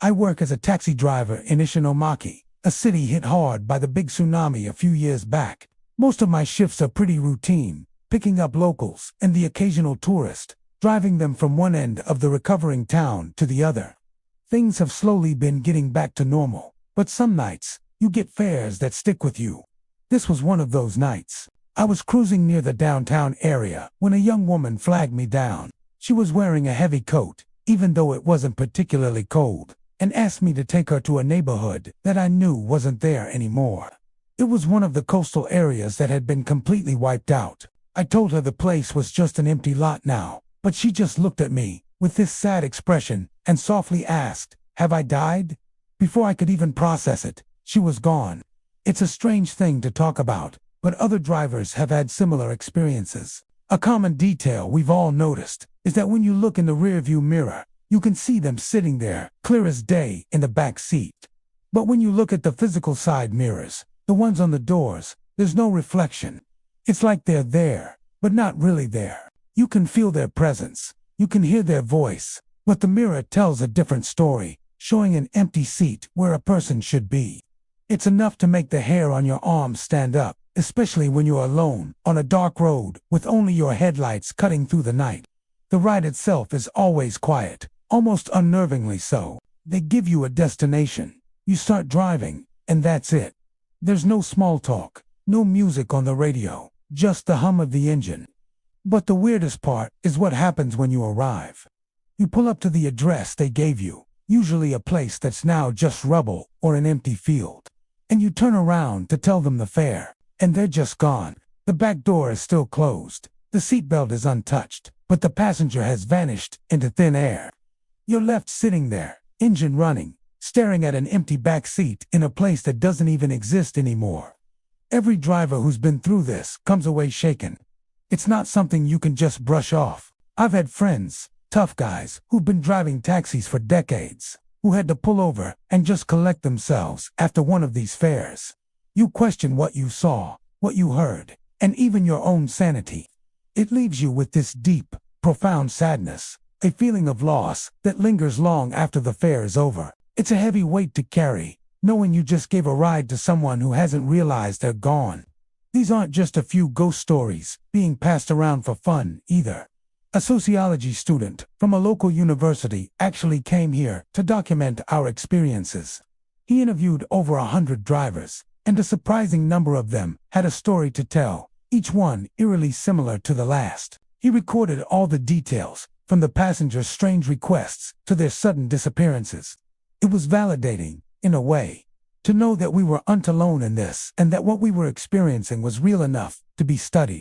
I work as a taxi driver in Ishinomaki, a city hit hard by the big tsunami a few years back. Most of my shifts are pretty routine, picking up locals and the occasional tourist, driving them from one end of the recovering town to the other. Things have slowly been getting back to normal, but some nights, you get fares that stick with you. This was one of those nights. I was cruising near the downtown area when a young woman flagged me down. She was wearing a heavy coat, even though it wasn't particularly cold, and asked me to take her to a neighborhood that I knew wasn't there anymore. It was one of the coastal areas that had been completely wiped out. I told her the place was just an empty lot now, but she just looked at me with this sad expression and softly asked, "Have I died?" Before I could even process it, she was gone. It's a strange thing to talk about, but other drivers have had similar experiences. A common detail we've all noticed is that when you look in the rearview mirror, you can see them sitting there, clear as day, in the back seat. But when you look at the physical side mirrors, the ones on the doors, there's no reflection. It's like they're there, but not really there. You can feel their presence, you can hear their voice, but the mirror tells a different story, showing an empty seat where a person should be. It's enough to make the hair on your arms stand up, especially when you're alone, on a dark road, with only your headlights cutting through the night. The ride itself is always quiet, almost unnervingly so. They give you a destination. You start driving, and that's it. There's no small talk, no music on the radio, just the hum of the engine. But the weirdest part is what happens when you arrive. You pull up to the address they gave you, usually a place that's now just rubble or an empty field. And you turn around to tell them the fare, and they're just gone. The back door is still closed, the seatbelt is untouched, but the passenger has vanished into thin air. You're left sitting there, engine running, staring at an empty back seat in a place that doesn't even exist anymore. Every driver who's been through this comes away shaken. It's not something you can just brush off. I've had friends, tough guys, who've been driving taxis for decades, who had to pull over and just collect themselves after one of these fares. You question what you saw, what you heard, and even your own sanity. It leaves you with this deep, profound sadness, a feeling of loss that lingers long after the fare is over. It's a heavy weight to carry, knowing you just gave a ride to someone who hasn't realized they're gone. These aren't just a few ghost stories being passed around for fun, either. A sociology student from a local university actually came here to document our experiences. He interviewed over 100 drivers, and a surprising number of them had a story to tell, each one eerily similar to the last. He recorded all the details, from the passengers' strange requests to their sudden disappearances. It was validating, in a way, to know that we weren't alone in this and that what we were experiencing was real enough to be studied.